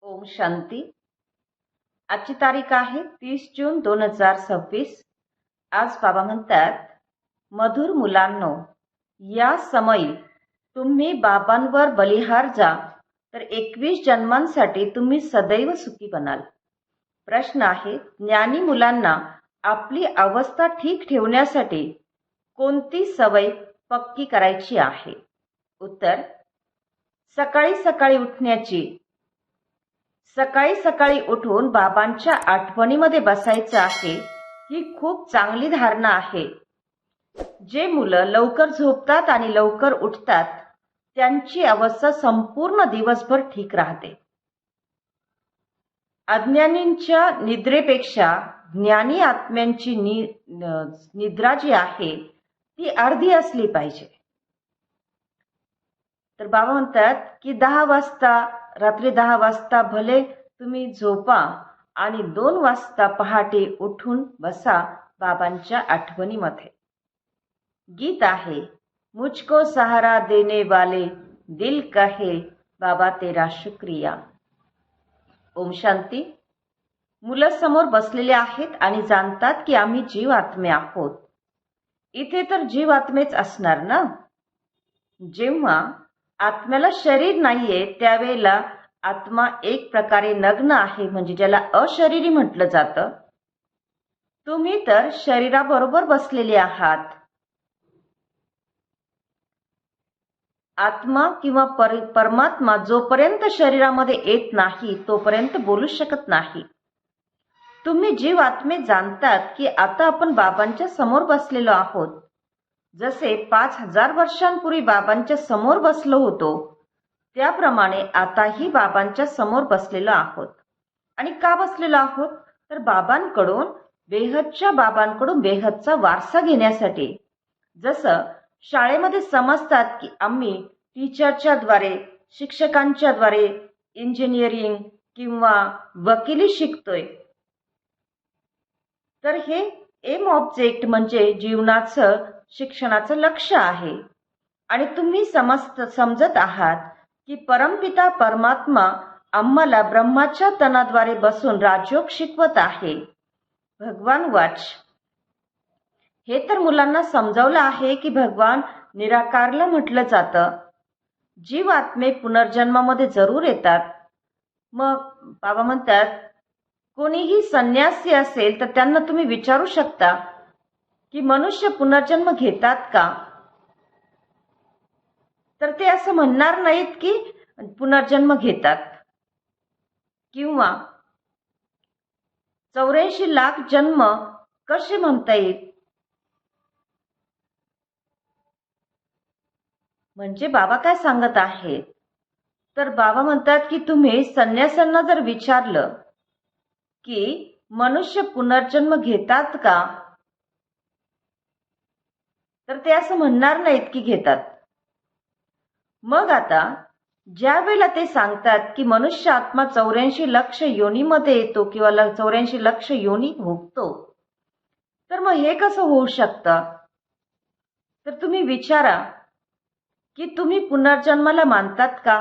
ओम शांती. आजची तारीख आहे 30 जून 2026. आज बाबा म्हणतात, मधुर मुलांनो, या समयी तुम्ही बाबांवर बलिहार जा तर 21 जन्मांसाठी तुम्ही सदैव सुखी बनाल. प्रश्न आहे, ज्ञानी मुलांना आपली अवस्था ठीक ठेवण्यासाठी कोणती सवय पक्की करायची आहे? उत्तर, सकाळी सकाळी उठण्याची. सकाळी सकाळी उठून बाबांच्या आठवणीमध्ये बसायचं आहे. ही खूप चांगली धारणा आहे. जे मुलं लवकर झोपतात आणि लवकर उठतात त्यांची अवस्था संपूर्ण दिवसभर ठीक राहते. अज्ञानींच्या निद्रेपेक्षा ज्ञानी आत्म्यांची निद्रा जी आहे ती अर्धी असली पाहिजे. तर बाबा म्हणतात की रात्री 10 वाजता भले तुम्ही झोपा आणि 2 वाजता पहाटे उठून बसा बाबांच्या आठवणीमध्ये. गीत आहे, मुझको सहारा देने वाले दिल कहे बाबा तेरा शुक्रिया. ओम शांती. मुलं समोर बसलेले आहेत आणि जाणतात की आम्ही जीवात्मे आहोत. इथे तर जीवात्मेच असणार ना. जेव्हा आत्म्याला शरीर नाहीये त्यावेळेला आत्मा एक प्रकारे नग्न आहे, म्हणजे ज्याला अशरीरी म्हटलं जातं. तुम्ही तर शरीराबरोबर बसलेले आहात. आत्मा किंवा परमात्मा जोपर्यंत शरीरामध्ये येत नाही तोपर्यंत बोलू शकत नाही. तुम्ही जीवात्मे जाणतात की आता आपण बाबांच्या समोर बसलेलो आहोत. जसे 5000 वर्षांपूर्वी बाबांच्या समोर बसलो होतो त्याप्रमाणे आताही बाबांच्या समोर बसलेलो आहोत. आणि का बसलेलो आहोत? तर बाबांकडून बेहदचा वारसा घेण्यासाठी. जसं शाळेमध्ये समजतात की आम्ही टीचरच्या द्वारे, शिक्षकांच्या द्वारे इंजिनिअरिंग किंवा वकिली शिकतोय, तर हे एम ऑब्जेक्ट म्हणजे जीवनाचं शिक्षणाचं लक्ष आहे. आणि तुम्ही समजत आहात की परमपिता परमात्मा आम्हाला ब्रह्माच्या तनाद्वारे बसून राजयोग शिकवत आहे. भगवान वाच. हे तर मुलांना समजावलं आहे की भगवान निराकारला म्हटलं जातं. जीवात्मे पुनर्जन्मामध्ये जरूर येतात. मग बाबा म्हणतात, कोणीही संन्यासी असेल तर त्यांना तुम्ही विचारू शकता की मनुष्य पुनर्जन्म घेतात का? तर ते असं म्हणणार नाहीत की पुनर्जन्म घेतात. किंवा 84 लाख जन्म कसे म्हणता येईल? म्हणजे बाबा काय सांगत आहेत? तर बाबा म्हणतात की तुम्ही संन्यासांना जर विचारलं की मनुष्य पुनर्जन्म घेतात का, तर ते असं म्हणणार नाहीत की घेतात. मग आता ज्या वेळेला ते सांगतात की मनुष्य आत्मा 84 लक्ष योनीमध्ये येतो किंवा 84 लक्ष योनी भोगतो, तर मग हे कसं होऊ शकतं? तर तुम्ही विचारा की तुम्ही पुनर्जन्माला मानतात का?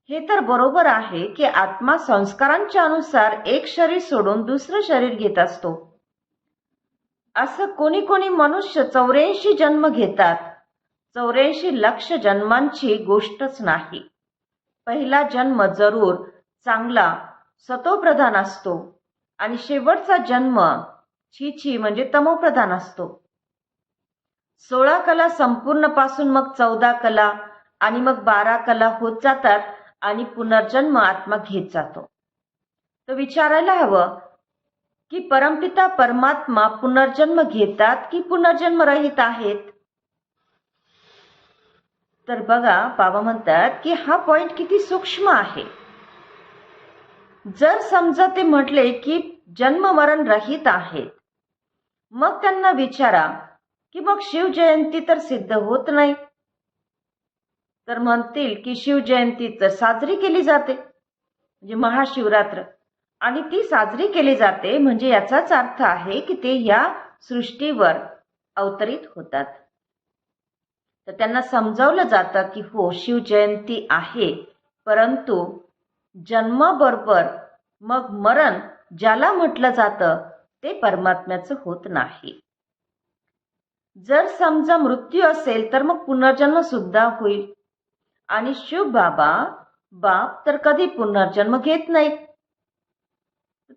हे तर बरोबर आहे की आत्मा संस्कारांच्या अनुसार एक शरीर सोडून दुसरं शरीर घेत असतो. असं कोणी मनुष्य 84 जन्म घेतात. 84 लक्ष जन्मांची गोष्टच नाही. पहिला जन्म जरूर चांगला सतोप्रधान असतो आणि शेवटचा जन्म छी म्हणजे तमोप्रधान असतो. 16 कला संपूर्ण पासून मग 14 कला आणि मग 12 कला होत जातात आणि पुनर्जन्म आत्मा घेत जातो. तर विचारायला हवं की परमपिता परमात्मा पुनर्जन्म घेतात की पुनर्जन्म रहित आहेत? तर बघा, बाबा म्हणतात की हा पॉइंट किती सूक्ष्म आहे. जर समजा ते म्हटले की जन्म मरण रहित आहेत, मग त्यांना विचारा की मग शिवजयंती तर सिद्ध होत नाही. तर म्हणतील की शिवजयंती तर साजरी केली जाते, म्हणजे महाशिवरात्र, आणि ती साजरी केली जाते म्हणजे याचाच अर्थ आहे की ते या सृष्टीवर अवतरित होतात. तर त्यांना समजावलं जातं की हो शिवजयंती आहे, परंतु जन्माबरोबर मग मरण ज्याला म्हटलं जातं ते परमात्म्याचं होत नाही. जर समजा मृत्यू असेल तर मग पुनर्जन्म सुद्धा होईल. आणि शिव बाबा बाप तर कधी पुनर्जन्म घेत नाहीत.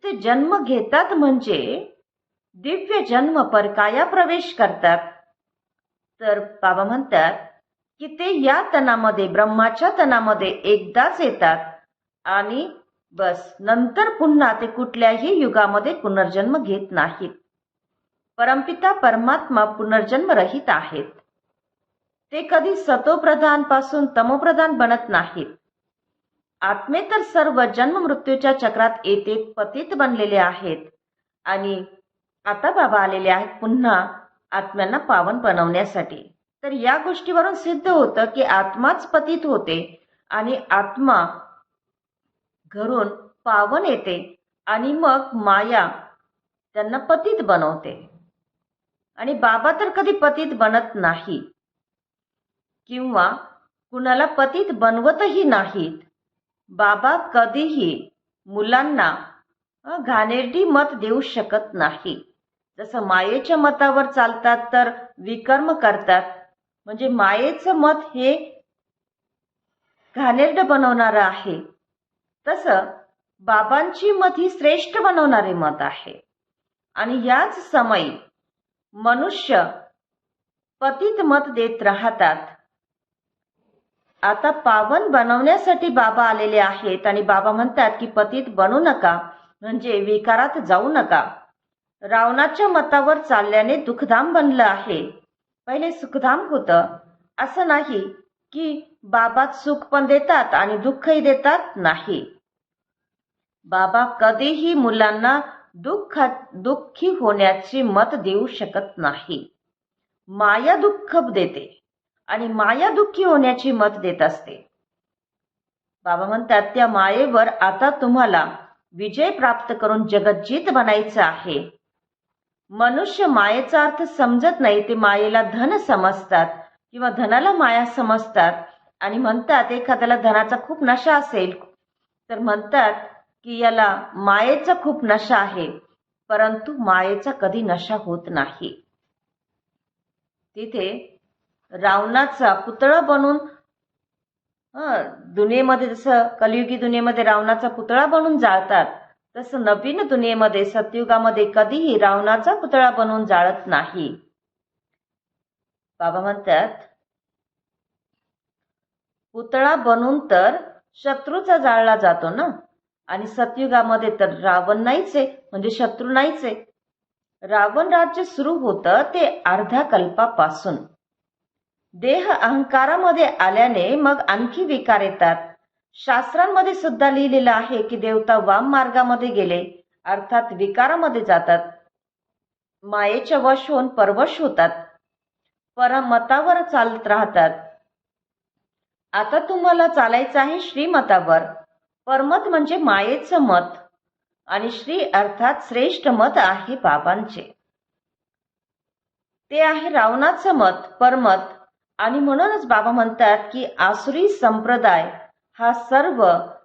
ते जन्म घेतात म्हणजे दिव्य जन्म परकाया प्रवेश करतात. तर बाबा म्हणतात की ते या तनामध्ये ब्रह्माच्या तनामध्ये एकदाच येतात आणि बस नंतर पुन्हा ते कुठल्याही युगामध्ये पुनर्जन्म घेत नाहीत. परमपिता परमात्मा पुनर्जन्म रहित आहेत. ते कधी सतोप्रधान पासून तमोप्रधान बनत नाहीत. आत्मे तर सर्व जन्म मृत्यूच्या चक्रात येते पतित बनलेले आहेत आणि आता बाबा आलेले आहेत पुन्हा आत्म्यांना पावन बनवण्यासाठी. तर या गोष्टीवरून सिद्ध होतं की आत्माच पतित होते आणि आत्मा घरून पावन येते आणि मग माया त्यांना पतित बनवते. आणि बाबा तर कधी पतित बनत नाही किंवा कुणाला पतित बनवतही नाहीत. बाबा कधीही मुलांना घाणेरडी मत देऊ शकत नाही. जसं मायेच्या मतावर चालतात तर विकर्म करतात, म्हणजे मायेचं मत हे घाणेरडं बनवणारं आहे, तसं बाबांची मत ही श्रेष्ठ बनवणारे मत आहे. आणि याच समयी मनुष्य पतित मत देत राहतात. आता पावन बनवण्यासाठी बाबा आलेले आहेत आणि बाबा म्हणतात की पतित बनू नका, म्हणजे विकारात जाऊ नका. रावणाच्या मतावर चालल्याने दुःखधाम बनलं आहे. पहिले सुखधाम होतं. असं नाही की बाबा सुख पण देतात आणि दुःखही देतात, नाही. बाबा कधीही मुलांना दुःखी होण्याची मत देऊ शकत नाही. माया दुःख देते आणि माया दुःखी होण्याची मत देत असते. बाबा म्हणतात त्या मायेवर आता तुम्हाला विजय प्राप्त करून जगज्जीत बनायचं आहे. मनुष्य मायेचा अर्थ समजत नाही. ते मायेला धन समजतात किंवा धनाला माया समजतात आणि म्हणतात एखाद्याला धनाचा खूप नशा असेल तर म्हणतात की याला मायेचा खूप नशा आहे, परंतु मायेचा कधी नशा होत नाही. तिथे रावणाचा पुतळा बनून दुनियेमध्ये जसं कलियुगी दुनियेमध्ये रावणाचा पुतळा बनून जाळतात, तसं नवीन दुनियेमध्ये सतयुगामध्ये कधीही रावणाचा पुतळा बनवून जाळत नाही. बाबा म्हणतात पुतळा बनवून तर शत्रूचा जाळला जातो ना, आणि सतयुगामध्ये तर रावण नाहीच आहे, म्हणजे शत्रू नाहीच आहे. रावण राज्य सुरू होतं ते अर्ध्या कल्पापासून. देह अहंकारामध्ये आल्याने मग आणखी विकार येतात. शास्त्रांमध्ये सुद्धा लिहिलेलं आहे की देवता वाम मार्गामध्ये गेले अर्थात विकारामध्ये जातात, मायेच्या वश होऊन परवश होतात, परमतावर चालत राहतात. आता तुम्हाला चालायचं आहे श्रीमतावर. परमत म्हणजे मायेचं मत आणि श्री अर्थात श्रेष्ठ मत आहे बाबांचे. ते आहे रावणाचं मत परमत. आणि म्हणूनच बाबा म्हणतात की आसुरी संप्रदाय हा सर्व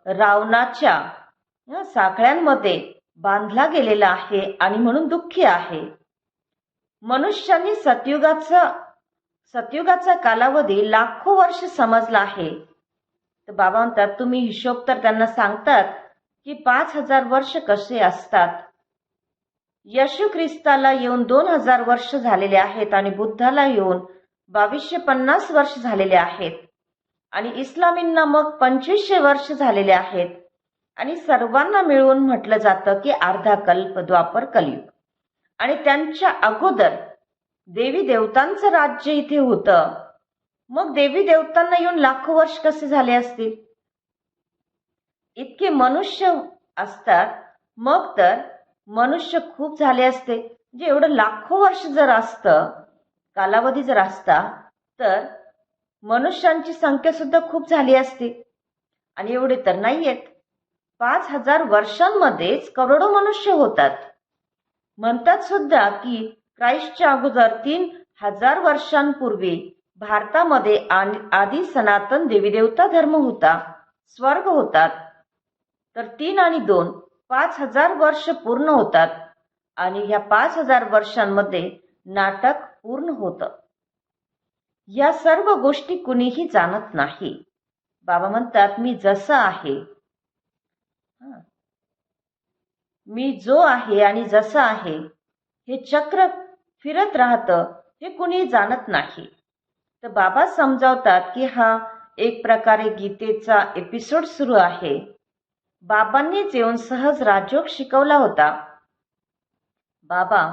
रावणाच्या साखळ्यांमध्ये बांधला गेलेला आहे आणि म्हणून दुःखी आहे. मनुष्यांनी सतयुगाचा कालावधी लाखो वर्ष समजला आहे. तर बाबा म्हणतात तुम्ही हिशोब तर त्यांना सांगतात की 5000 वर्ष कसे असतात. येशू ख्रिस्ताला येऊन 2000 वर्ष झालेले आहेत आणि बुद्धाला येऊन 2250 वर्ष झालेले आहेत आणि इस्लामींना मग 2500 वर्ष झालेले आहेत. आणि सर्वांना मिळून म्हटलं जातं की अर्धा कल्प द्वापर कलियुग. आणि त्यांच्या अगोदर देवी देवतांचं राज्य इथे होतं. मग देवी देवतांना येऊन लाखो वर्ष कसे झाले असतील. इतके मनुष्य असतात मग तर मनुष्य खूप झाले असते. म्हणजे एवढं लाखो वर्ष जर असतं कालावधी जर असता तर मनुष्यांची संख्या सुद्धा खूप झाली असती. आणि एवढे तर नाहीयेत. 5000 वर्षांमध्येच करोडो मनुष्य होतात. म्हणतात सुद्धा की क्राइस्टच्या अगोदर 3000 वर्षांपूर्वी भारतामध्ये आधी सनातन देवी देवता धर्म होता, स्वर्ग होतात. तर 3 आणि 2 5,000 वर्ष पूर्ण होतात आणि ह्या 5,000 वर्षांमध्ये नाटक पूर्ण होतं. या सर्व गोष्टी कुणीही जाणत नाही. बाबा म्हणतात मी जसं आहे, मी जो आहे आणि जसं आहे हे चक्र फिरत राहतं हे कुणी जाणत नाही. तर बाबा समजावतात की हा एक प्रकारे गीतेचा एपिसोड सुरू आहे. बाबांनीच येऊन सहज राजयोग शिकवला होता. बाबा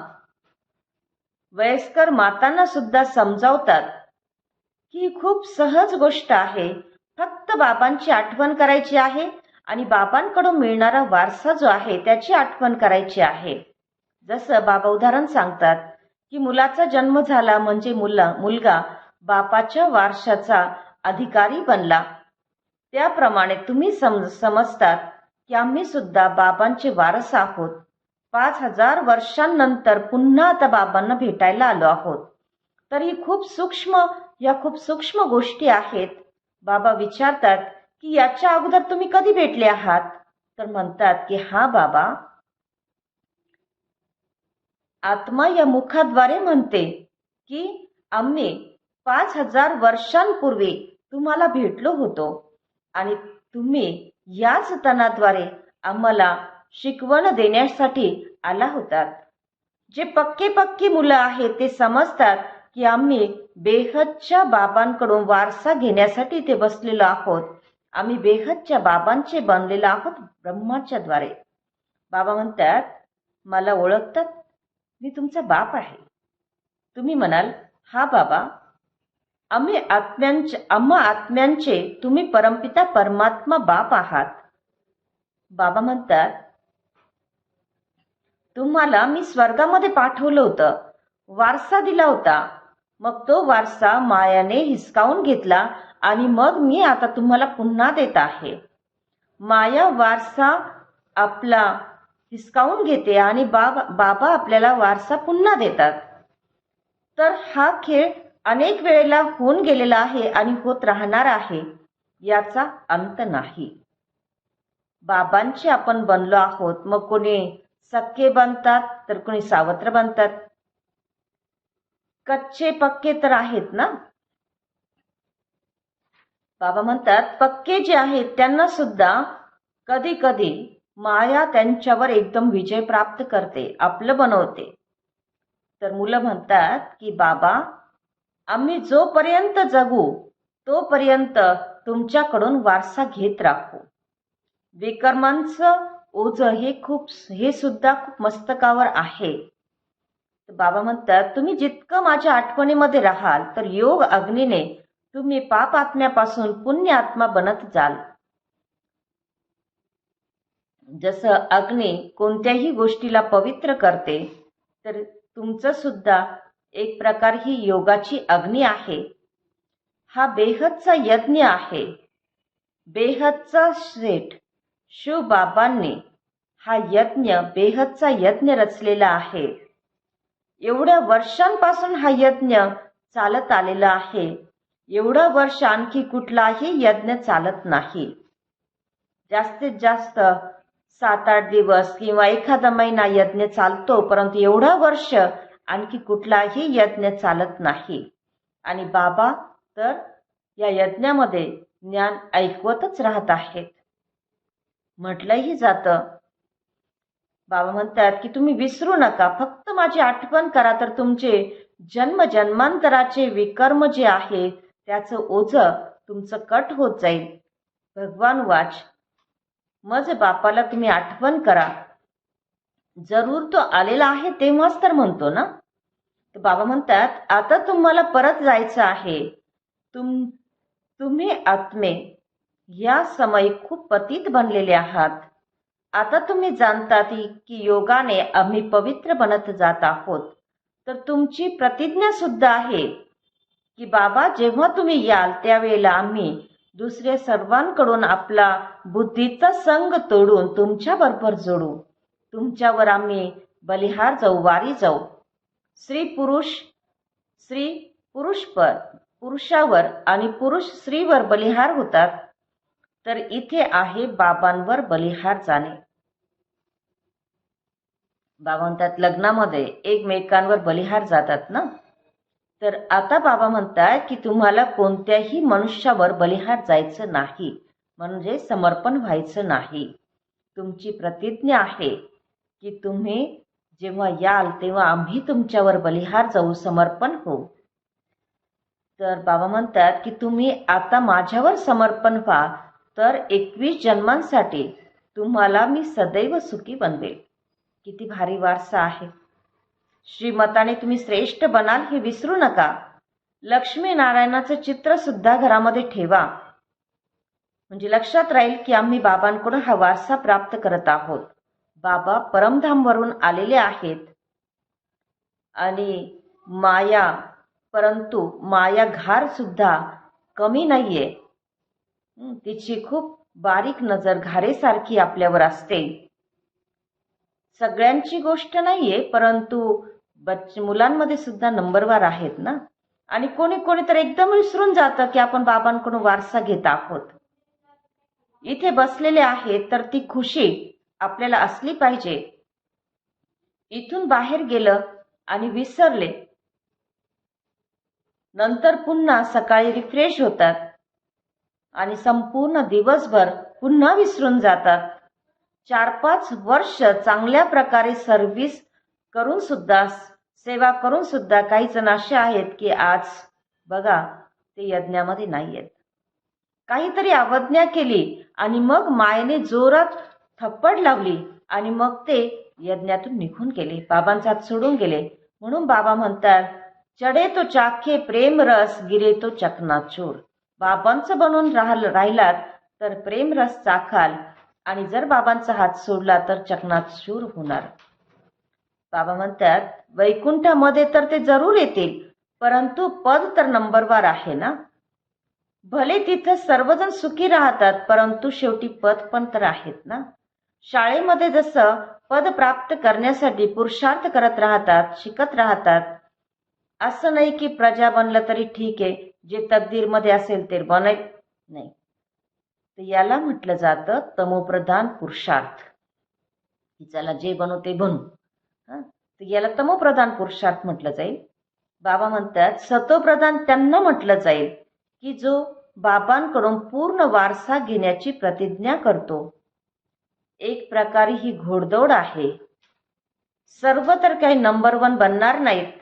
वयस्कर मातांना सुद्धा समजावतात की खूप सहज गोष्ट आहे. फक्त बाबांची आठवण करायची आहे आणि बाबांकडून मिळणारा वारसा जो आहे त्याची आठवण करायची आहे. जसं बाबा उदाहरण सांगतात की मुलाचा जन्म झाला म्हणजे मुलगा बापाच्या वारशाचा अधिकारी बनला. त्याप्रमाणे तुम्ही समजतात की आम्ही सुद्धा बाबांचे वारस आहोत. 5,000 वर्षांनंतर पुन्हा आता बाबांना भेटायला आलो आहोत. तर ही खूप सूक्ष्म गोष्टी आहेत. बाबा विचारतात की याच्या अगोदर तुम्ही कधी भेटले आहात? तर म्हणतात की हा बाबा, आत्मा या मुखाद्वारे म्हणते की आम्ही 5,000 वर्षांपूर्वी तुम्हाला भेटलो होतो आणि तुम्ही याच तनाद्वारे आम्हाला शिकवण देण्यासाठी आला होतात. जे पक्की मुलं आहेत ते समजतात की आम्ही बेहदच्या बाबांकडून वारसा घेण्यासाठी ते बसलेलो आहोत. आम्ही बेहदच्या बाबांचे बनलेलो आहोत ब्रह्माच्या द्वारे. बाबा म्हणतात मला ओळखतात, मी तुमचा बाप आहे. तुम्ही म्हणाल हा बाबा, आम्हा आत्म्यांचे तुम्ही परमपिता परमात्मा बाप आहात. बाबा म्हणतात तुम्हाला मी स्वर्गामध्ये पाठवलं होतं, वारसा दिला होता. मग तो वारसा मायाने हिसकावून घेतला आणि मग मी आता तुम्हाला पुन्हा देत आहे. माया वारसा आपला हिसकावून घेते आणि बाबा आपल्याला वारसा पुन्हा देतात. तर हा खेळ अनेक वेळेला होऊन गेलेला आहे आणि होत राहणार आहे. याचा अंत नाही. बाबांचे आपण बनलो आहोत. मग कोणी सक्के बनतात तर कोणी सावत्र बनतात. कच्चे पक्के तर आहेत ना. बाबा म्हणतात पक्के जे आहेत त्यांना सुद्धा कधी कधी माया त्यांच्यावर एकदम विजय प्राप्त करते, आपलं बनवते. तर मुलं म्हणतात की बाबा, आम्ही जोपर्यंत जगू तोपर्यंत तुमच्याकडून वारसा घेत राहू. विकर्मांचं ओझं हे सुद्धा खूप मस्तकावर आहे. बाबा म्हणतात तुम्ही जितकं माझ्या आठवणीमध्ये राहाल तर योग अग्नीने तुम्ही पाप आत्म्यापासून पुण्य आत्मा बनत जाल. जसं अग्नी कोणत्याही गोष्टीला पवित्र करते तर तुमचं सुद्धा एक प्रकार ही योगाची अग्नी आहे. हा बेहदचा यज्ञ आहे. बेहदचा श्रेष्ठ शिव बाबांनी हा यज्ञ बेहदचा यज्ञ रचलेला आहे. एवढ्या वर्षांपासून हा यज्ञ चालत आलेला आहे. एवढं वर्ष आणखी कुठलाही यज्ञ चालत नाही. जास्तीत जास्त 7-8 दिवस किंवा एखादा महिना यज्ञ चालतो, परंतु एवढं वर्ष आणखी कुठलाही यज्ञ चालत नाही. आणि बाबा तर या यज्ञामध्ये ज्ञान ऐकवतच राहत आहेत. म्हटलंही जातं, बाबा म्हणतात की तुम्ही विसरू नका, फक्त माझी आठवण करा तर तुमचे जन्मांतराचे विकर्म जे आहे त्याचं ओझं तुमचं कट होत जाईल. भगवान वाच, मज बापाला तुम्ही आठवण करा. जरूर तो आलेला आहे तेव्हाच तर म्हणतो ना. तर बाबा म्हणतात आता तुम्हाला परत जायचं आहे. तुम्ही आत्मे या समयी खूप पतित बनलेले आहात. आता तुम्ही जाणतात की योगाने आम्ही पवित्र बनत जात आहोत. तर तुमची प्रतिज्ञा सुद्धा आहे की बाबा जेव्हा तुम्ही याल त्यावेळेला आम्ही दुसऱ्या सर्वांकडून आपला बुद्धीचा संग तोडून तुमच्या बरोबर जोडू. तुमच्यावर आम्ही बलिहार जाऊ, वारी जाऊ. स्त्री पुरुषावर आणि पुरुष स्त्रीवर बलिहार होतात. तर इथे आहे बाबांवर बलिहार जाणे. बाबा म्हणतात लग्नामध्ये एकमेकांवर बलिहार जातात ना, तर आता बाबा म्हणतात की तुम्हाला कोणत्याही मनुष्यावर बलिहार जायचं नाही, म्हणजे समर्पण व्हायचं नाही. तुमची प्रतिज्ञा आहे की तुम्ही जेव्हा याल तेव्हा आम्ही तुमच्यावर बलिहार जाऊ, समर्पण होऊ. तर बाबा म्हणतात की तुम्ही आता माझ्यावर समर्पण व्हा, तर 21 जन्मांसाठी तुम्हाला मी सदैव सुखी बनवेल. किती भारी वारसा आहे. श्रीमताने तुम्ही श्रेष्ठ बनाल हे विसरू नका. लक्ष्मी नारायणाचं चित्र सुद्धा घरामध्ये ठेवा, म्हणजे लक्षात राहील की आम्ही बाबांकडून हा वारसा प्राप्त करत आहोत. बाबा परमधामवरून आलेले आहेत आणि माया, परंतु माया घार सुद्धा कमी नाहीये. तिची खूप बारीक नजर घारेसारखी आपल्यावर असते. सगळ्यांची गोष्ट नाहीये, परंतु मुलांमध्ये सुद्धा नंबरवार आहेत ना. आणि कोणी कोणी तर एकदम विसरून जातं की आपण बाबांकडून वारसा घेत आहोत. इथे बसलेले आहेत तर ती खुशी आपल्याला असली पाहिजे. इथून बाहेर गेलं आणि विसरले, नंतर पुन्हा सकाळी रिफ्रेश होतात आणि संपूर्ण दिवसभर पुन्हा विसरून जातात. 4-5 वर्ष चांगल्या प्रकारे सर्व्हिस करून सुद्धा, सेवा करून सुद्धा काही जण असे आहेत की आज बघा ते यज्ञामध्ये नाही आहेत. काहीतरी अवज्ञा केली आणि मग मायेने जोरात थप्पड लावली आणि मग ते यज्ञातून निघून गेले, बाबांचा हात सोडून गेले. म्हणून बाबा म्हणतात चढे तो चाखे प्रेम रस, गिरे तो चकनाचूर. बाबांचं बनून राहिलात तर प्रेम रस चाखाल आणि जर बाबांचा हात सोडला तर चकनाचूर होणार. बाबा म्हणतात वैकुंठामध्ये तर ते जरूर येतील, परंतु पद तर नंबरवार आहे ना. भले तिथं सर्वजण सुखी राहतात, परंतु शेवटी पद पण तर आहेत ना. शाळेमध्ये जसं पद प्राप्त करण्यासाठी पुरुषार्थ करत राहतात, शिकत राहतात, असं नाही की प्रजा बनलं तरी ठीक आहे, जे तकदीरमध्ये असेल ते बनेल नाही. तर याला म्हटलं जातं तमोप्रधान पुरुषार्थ. चला जे बनू ते बनू, तर याला तमोप्रधान पुरुषार्थ म्हटलं जाईल. बाबा म्हणतात सतोप्रधान त्यांना म्हटलं जाईल की जो बाबांकडून पूर्ण वारसा घेण्याची प्रतिज्ञा करतो. एक प्रकारे ही घोडदौड आहे. सर्व तर काही नंबर 1 बनणार नाहीत,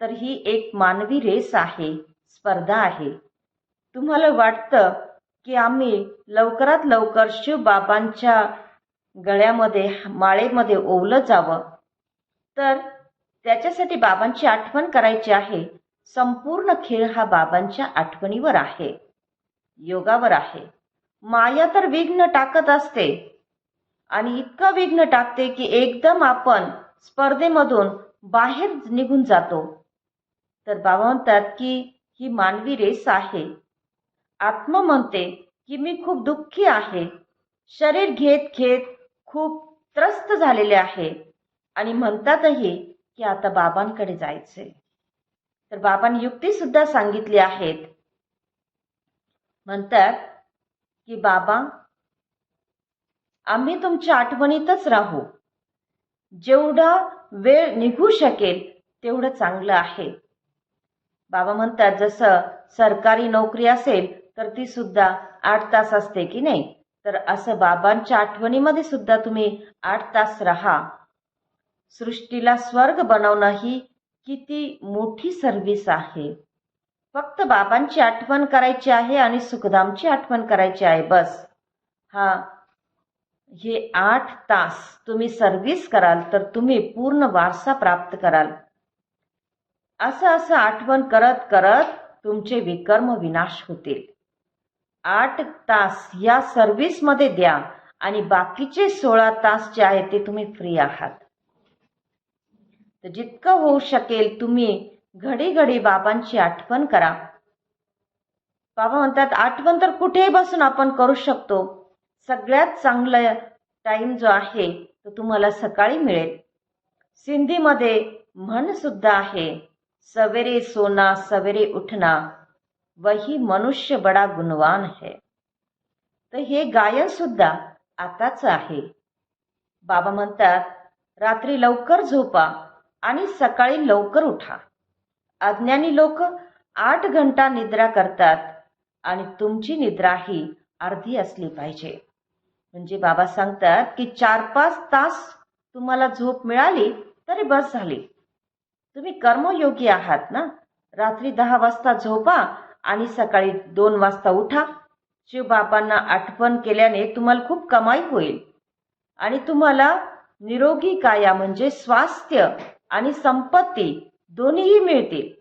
तर ही एक मानवी रेस आहे, स्पर्धा आहे. तुम्हाला वाटतं की आम्ही लवकरात लवकर शिव बाबांच्या गळ्यामध्ये माळेमध्ये ओवलं जावं, तर त्याच्यासाठी बाबांची आठवण करायची आहे. संपूर्ण खेळ हा बाबांच्या आठवणीवर आहे, योगावर आहे. माया तर विघ्न टाकत असते आणि इतकं विघ्न टाकते की एकदम आपण स्पर्धेमधून बाहेर निघून जातो. तर बाबा म्हणतात की ही मानवी रेस आहे. आत्मा म्हणते की मी खूप दुःखी आहे, शरीर घेत घेत खूप त्रस्त झालेले आहे आणि म्हणतातही की आता बाबांकडे जायचे. तर बाबांनी युक्ती सुद्धा सांगितली आहेत. म्हणतात की बाबा आम्ही तुमच्या आठवणीतच राहू, जेवढा वेळ निघू शकेल तेवढं चांगलं आहे. बाबा म्हणतात जसं सरकारी नोकरी असेल तर ती सुद्धा 8 तास असते की नाही, तर असं बाबांच्या आठवणीमध्ये सुद्धा तुम्ही 8 तास राहा. सृष्टीला स्वर्ग बनवणं ही किती मोठी सर्व्हिस आहे. फक्त बाबांची आठवण करायची आहे आणि सुखधामची आठवण करायची आहे, बस. हे 8 तास तुम्ही सर्व्हिस कराल तर तुम्ही पूर्ण वारसा प्राप्त कराल. असं आठवण करत करत तुमचे विकर्म विनाश होतील. 8 तास या सर्व्हिसमध्ये द्या आणि बाकीचे 16 तास जे आहे ते तुम्ही फ्री आहात. तर जितकं होऊ शकेल तुम्ही घडी घडी बाबांची आठवण करा. बाबा म्हणतात आठवण तर कुठेही बसून आपण करू शकतो. सगळ्यात चांगला टाइम जो आहे तो तुम्हाला सकाळी मिळेल. सिंधीमध्ये म्हण सुद्धा आहे, सवेरे सोना सवेरे उठना वही मनुष्य बडा गुणवान है. तर हे गायन सुद्धा आताच आहे. बाबा म्हणतात, रात्री लवकर झोपा आणि सकाळी लवकर उठा. अज्ञानी लोक 8 घंटा निद्रा करतात आणि तुमची निद्रा ही अर्धी असली पाहिजे. म्हणजे बाबा सांगतात की 4-5 तास तुम्हाला झोप मिळाली तरी बस झाली. तुम्ही कर्मयोगी आहात ना. रात्री 10 वाजता झोपा आणि सकाळी 2 वाजता उठा. शिवबाबांना आठवण केल्याने तुम्हाला खूप कमाई होईल आणि तुम्हाला निरोगी काया म्हणजे स्वास्थ्य आणि संपत्ती दोन्हीही मिळतील.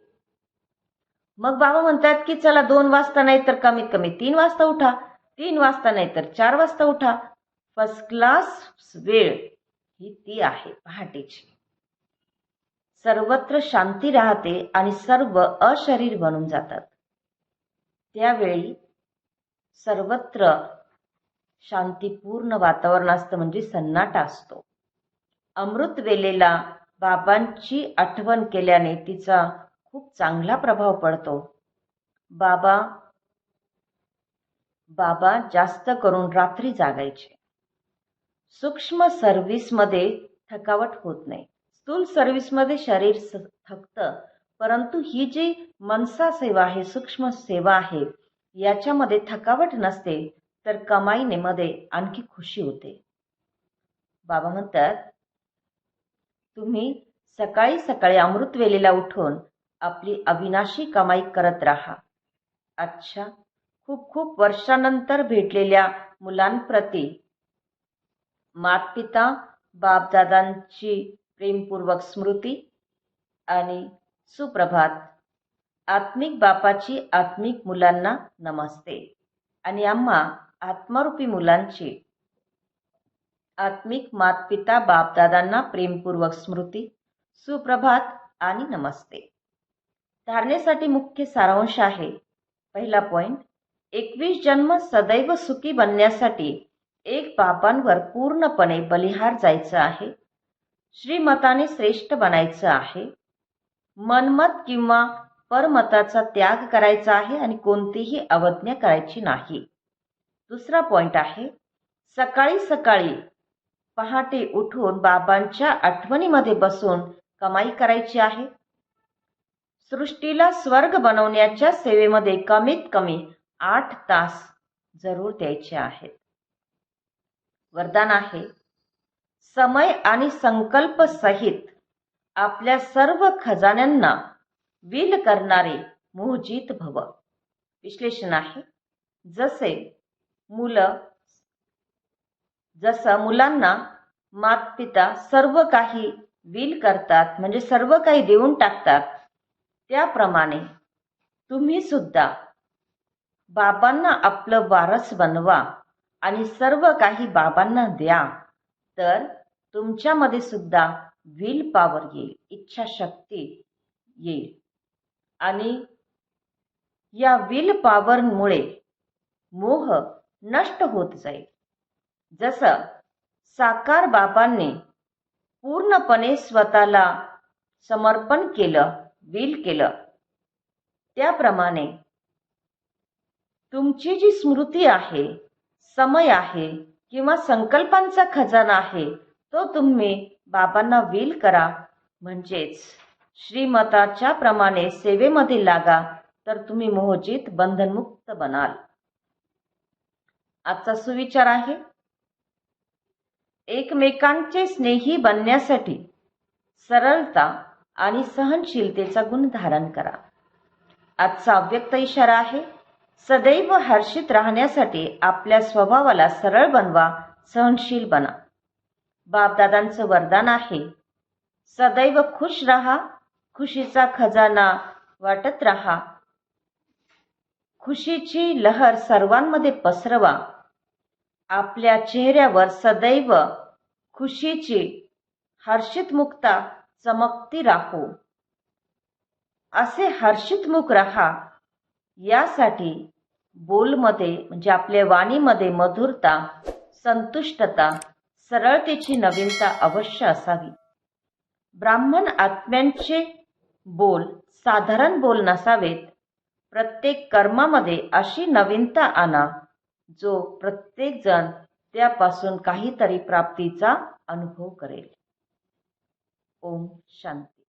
मग बाबा म्हणतात की चला 2 वाजता नाही तर कमीत कमी 3 वाजता उठा, 3 वाजता नाही तर 4 वाजता उठा. फर्स्ट क्लास वेळ ही ती आहे पहाटेची. सर्वत्र शांती राहते आणि सर्व अशरीर बनून जातात. त्यावेळी सर्वत्र शांतीपूर्ण वातावरण असतं, म्हणजे सन्नाटा असतो. अमृत वेलेला बाबांची आठवण केल्याने तिचा खूप चांगला प्रभाव पडतो. बाबा जास्त करून रात्री जागायचे. सूक्ष्म सर्व्हिसमध्ये थकावट होत नाही. स्थूल सर्व्हिसमध्ये शरीर थकतं, परंतु ही जी मनसा सेवा आहे, सूक्ष्म सेवा आहे, याच्यामध्ये थकावट नसते, तर कमाईने मध्ये आणखी खुशी होते. बाबा म्हणतात, तुम्ही सकाळी सकाळी अमृत वेलेला उठून आपली अविनाशी कमाई करत राहा. अच्छा, खूप खूप वर्षानंतर भेटलेल्या मुलांप्रती मातपिता बापदादांची प्रेमपूर्वक स्मृती आणि सुप्रभात. आत्मिक बापाची आत्मिक मुलांना नमस्ते आणि आम्हा आत्मरूपी मुलांची आत्मिक मातपिता बापदादांना प्रेमपूर्वक स्मृती, सुप्रभात आणि नमस्ते. धारणेसाठी मुख्य सारांश आहे. पहिला पॉइंट, 21 जन्म सदैव सुखी बनण्यासाठी एक बाबांवर पूर्णपणे बलिहार जायचं आहे. श्रीमताने श्रेष्ठ बनायचं आहे. मनमत किंवा परमताचा त्याग करायचा आहे आणि कोणतीही अवज्ञा करायची नाही. दुसरा पॉइंट आहे, सकाळी सकाळी पहाटे उठून बाबांच्या आठवणीमध्ये बसून कमाई करायची आहे. सृष्टीला स्वर्ग बनवण्याच्या सेवेमध्ये कमीत कमी 8 तास जरूर द्यायचे आहेत. वरदान आहे, समय आणि संकल्प सहित आपल्या सर्व खजान्यांना विल करणारे मोहजित भव. विश्लेषण आहे, जसं मुलांना मातपिता सर्व काही विल करतात, म्हणजे सर्व काही देऊन टाकतात, त्याप्रमाणे तुम्ही सुद्धा बाबांना आपलं वारस बनवा आणि सर्व काही बाबांना द्या. तर तुमच्यामध्ये सुद्धा विल पॉवर येईल, इच्छाशक्ती येईल आणि या विल पॉवरमुळे मोह नष्ट होत जाईल. जसं साकार बाबांनी पूर्णपणे स्वतःला समर्पण केलं, विल केलं, त्याप्रमाणे तुमची जी स्मृती आहे, समय आहे किंवा संकल्पांचा खजाना आहे, तो तुम्ही बाबांना विल करा. म्हणजेच श्रीमताच्या प्रमाणे सेवेमध्ये लागा, तर तुम्ही मोहजित बंधनमुक्त बनाल. आजचा सुविचार आहे, एकमेकांचे स्नेही बनण्यासाठी सरळता आणि सहनशीलतेचा गुण धारण करा. आजचा अव्यक्त इशारा आहे, सदैव हर्षित राहण्यासाठी आपल्या स्वभावाला सरळ बनवा, सहनशील बना. बापदादांचं वरदान आहे, सदैव खुश रहा, खुशीचा खजाना वाटत रहा, खुशीची लहर सर्वांमध्ये पसरवा, आपल्या चेहऱ्यावर सदैव खुशीची हर्षित मुक्ता चमकती राहो. असे हर्षित मुख रहा. यासाठी बोलमध्ये म्हणजे आपल्या वाणीमध्ये मधुरता, संतुष्टता, सरळतेची नवीनता अवश्य असावी. ब्राह्मण आत्म्यांचे बोल साधारण बोल नसावेत. प्रत्येक कर्मामध्ये अशी नवीनता आणा जो प्रत्येकजण त्यापासून काहीतरी प्राप्तीचा अनुभव करेल. ओम शांती.